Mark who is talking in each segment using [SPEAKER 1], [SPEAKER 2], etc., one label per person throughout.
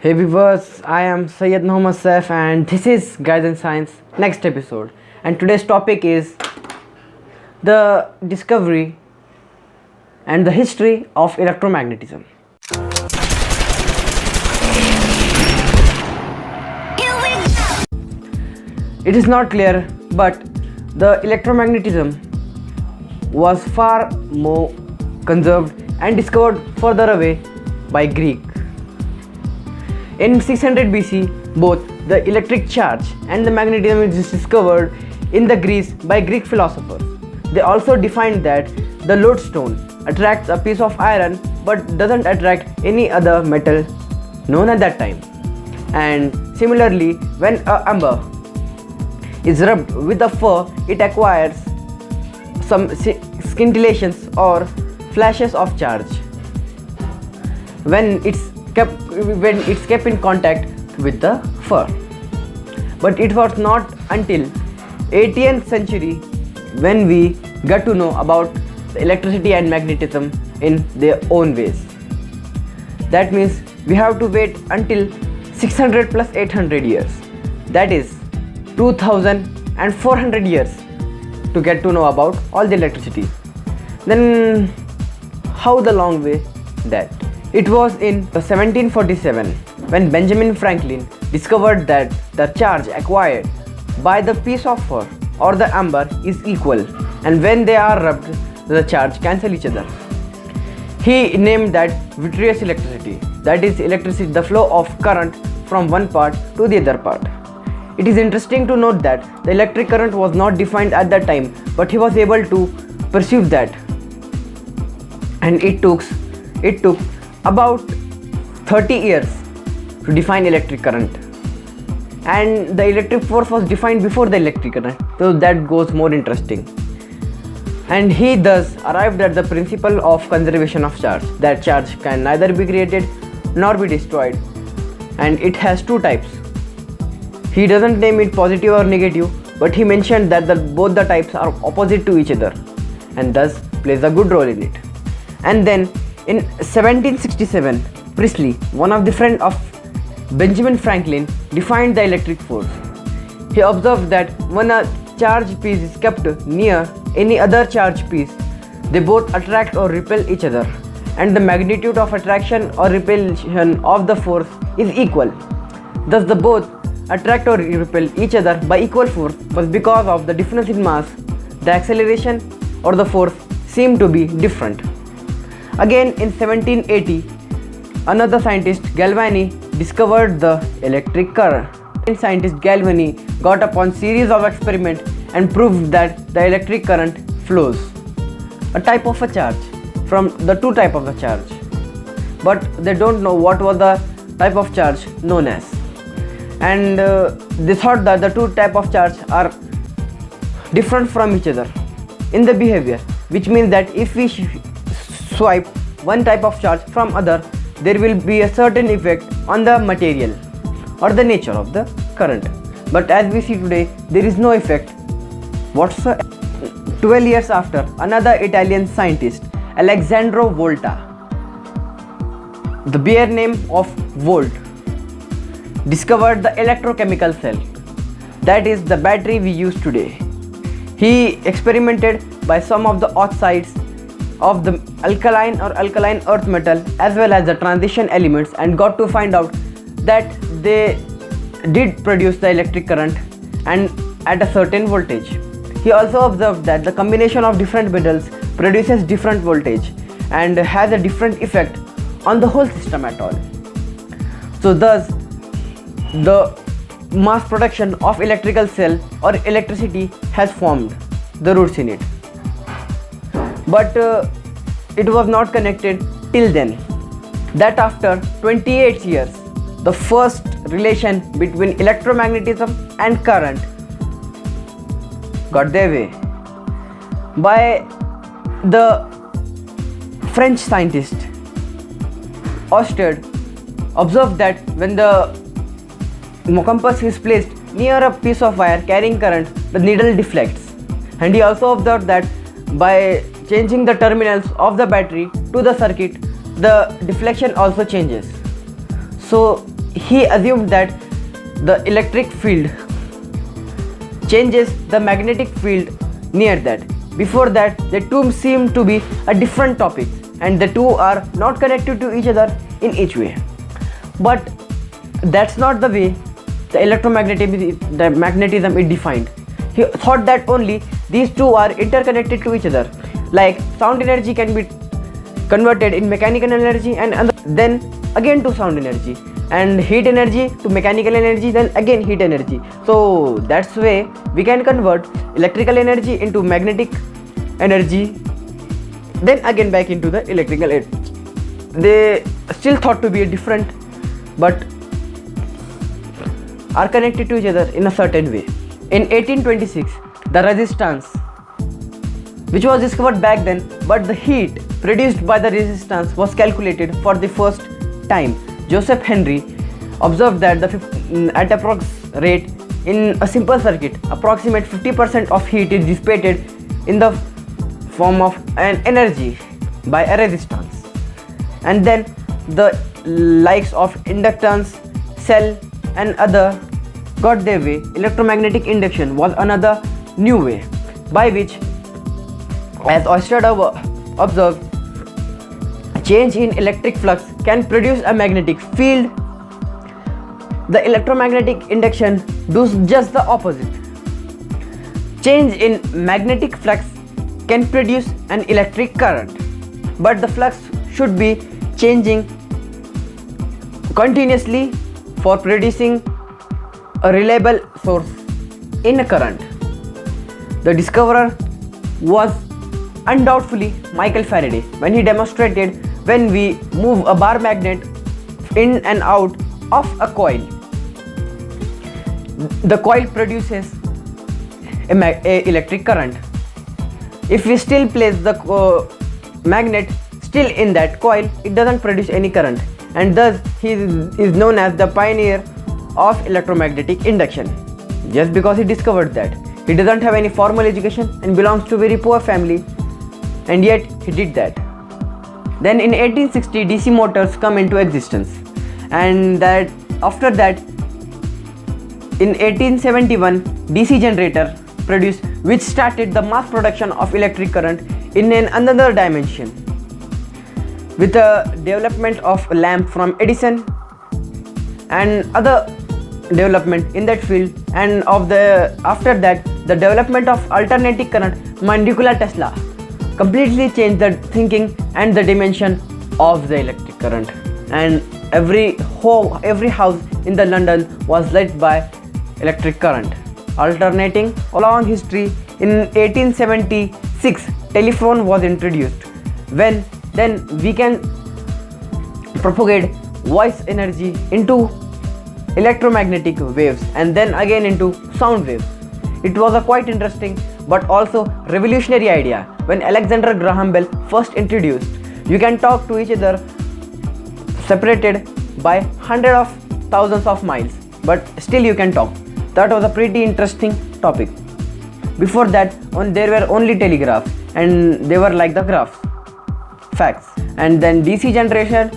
[SPEAKER 1] Hey viewers, I am Syed Mohammad Saif and this is Guides in Science next episode, and today's topic is the discovery and the history of electromagnetism. It is not clear, but the electromagnetism was far more conserved and discovered further away by Greek. In 600 BC, both the electric charge and the magnetism is discovered in the Greece by Greek philosophers. They also defined that the lodestone attracts a piece of iron but doesn't attract any other metal known at that time. And similarly, when a amber is rubbed with a fur, it acquires some scintillations or flashes of charge when it's kept in contact with the fur. But it was not until 18th century when we got to know about the electricity and magnetism in their own ways. That means we have to wait until 600 plus 800 years, that is 2400 years, to get to know about all the electricity. Then how the long way that? It was in 1747 when Benjamin Franklin discovered that the charge acquired by the piece of fur or the amber is equal, and when they are rubbed, the charge cancel each other. He named that vitreous electricity, that is electricity, the flow of current from one part to the other part. It is interesting to note that the electric current was not defined at that time, but he was able to perceive that, and it took about 30 years to define electric current, and the electric force was defined before the electric current, so that goes more interesting. And he thus arrived at the principle of conservation of charge, that charge can neither be created nor be destroyed, and it has two types. He doesn't name it positive or negative, but he mentioned that both the types are opposite to each other and thus plays a good role in it. And then in 1767, Priestley, one of the friends of Benjamin Franklin, defined the electric force. He observed that when a charged piece is kept near any other charged piece, they both attract or repel each other, and the magnitude of attraction or repulsion of the force is equal. Thus the both attract or repel each other by equal force, but because of the difference in mass, the acceleration or the force seem to be different. Again in 1780, another scientist, Galvani, discovered the electric current. Scientist Galvani got upon series of experiments and proved that the electric current flows a type of a charge from the two type of the charge, but they don't know what was the type of charge known as, and they thought that the two type of charge are different from each other in the behavior, which means that if we swipe one type of charge from other, there will be a certain effect on the material or the nature of the current. But as we see today, there is no effect whatsoever. 12 years after, another Italian scientist, Alessandro Volta, the bare name of Volt, discovered the electrochemical cell, that is the battery we use today. He experimented by some of the oxides of the alkaline or alkaline earth metal as well as the transition elements, and got to find out that they did produce the electric current and at a certain voltage. He also observed that the combination of different metals produces different voltage and has a different effect on the whole system at all. So thus the mass production of electrical cell or electricity has formed the roots in it, but it was not connected till then. That after 28 years, the first relation between electromagnetism and current got their way by the French scientist Oersted. Observed that when the compass is placed near a piece of wire carrying current, the needle deflects, and he also observed that by changing the terminals of the battery to the circuit, the deflection also changes. So he assumed that the electric field changes the magnetic field near that. Before that, the two seem to be a different topic and the two are not connected to each other in each way. But that's not the way the magnetism is defined. He thought that only these two are interconnected to each other. Like sound energy can be converted in mechanical energy and then again to sound energy, and heat energy to mechanical energy, then again heat energy. So that's way we can convert electrical energy into magnetic energy, then again back into the electrical energy. They still thought to be different but are connected to each other in a certain way. In 1826, the resistance, which was discovered back then, but the heat produced by the resistance was calculated for the first time. Joseph Henry observed that at approx rate in a simple circuit, approximate 50% of heat is dissipated in the form of an energy by a resistance. And then the likes of inductance, cell and other got their way. Electromagnetic induction was another new way by which, as Oersted observed, change in electric flux can produce a magnetic field. The electromagnetic induction does just the opposite. Change in magnetic flux can produce an electric current, but the flux should be changing continuously for producing a reliable source in a current. The discoverer was undoubtedly Michael Faraday when he demonstrated when we move a bar magnet in and out of a coil, the coil produces a electric current. If we still place the magnet still in that coil, it doesn't produce any current, and thus he is known as the pioneer of electromagnetic induction, just because he discovered that. He doesn't have any formal education and belongs to a very poor family, and yet he did that. Then in 1860, DC motors come into existence, and that after that in 1871 DC generator produced, which started the mass production of electric current in another dimension, with the development of a lamp from Edison and other development in that field, and after that the development of alternating current by Nikola Tesla completely changed the thinking and the dimension of the electric current, and every house in the London was lit by electric current. Alternating along history, in 1876 telephone was introduced, when then we can propagate voice energy into electromagnetic waves and then again into sound waves. It was a quite interesting but also revolutionary idea when Alexander Graham Bell first introduced. You can talk to each other separated by hundreds of thousands of miles, but still you can talk. That was a pretty interesting topic. Before that, there were only telegraphs, and they were like the graphs, facts. And then DC generation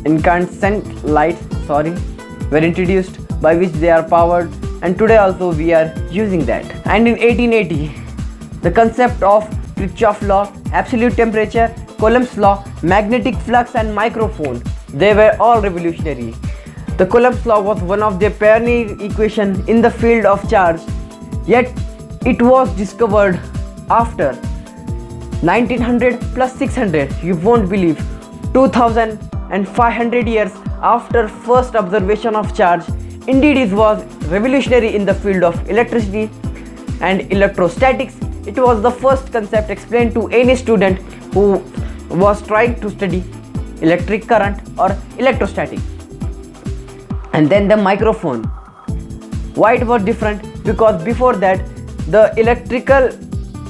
[SPEAKER 1] incandescent lights were introduced, by which they are powered, and today also we are using that. And in 1880, the concept of Kirchhoff law, absolute temperature, Coulomb's law, magnetic flux and microphone, they were all revolutionary. The Coulomb's law was one of the pioneer equations in the field of charge, yet it was discovered after 1900 plus 600, you won't believe, 2500 years after first observation of charge. Indeed, it was revolutionary in the field of electricity and electrostatics. It was the first concept explained to any student who was trying to study electric current or electrostatic. And then the microphone. Why it was different? Because before that the electrical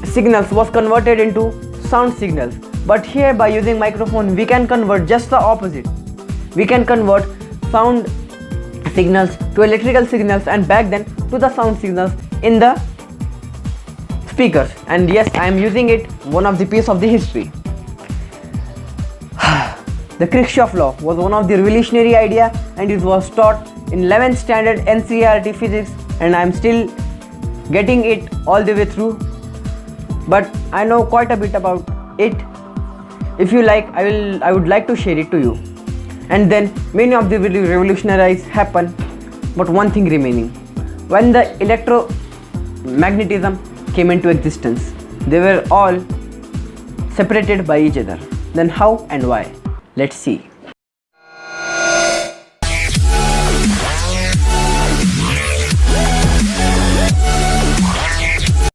[SPEAKER 1] signals was converted into sound signals, but here by using microphone we can convert just the opposite. We can convert sound signals to electrical signals and back then to the sound signals in the speakers. And yes, I am using it, one of the piece of the history. The Kirchhoff law was one of the revolutionary idea, and it was taught in 11th standard NCERT physics, and I am still getting it all the way through, but I know quite a bit about it. If you like, I would like to share it to you. And then many of the revolutionaries happen, but one thing remaining. When the electromagnetism came into existence, they were all separated by each other. Then how and why? Let's see.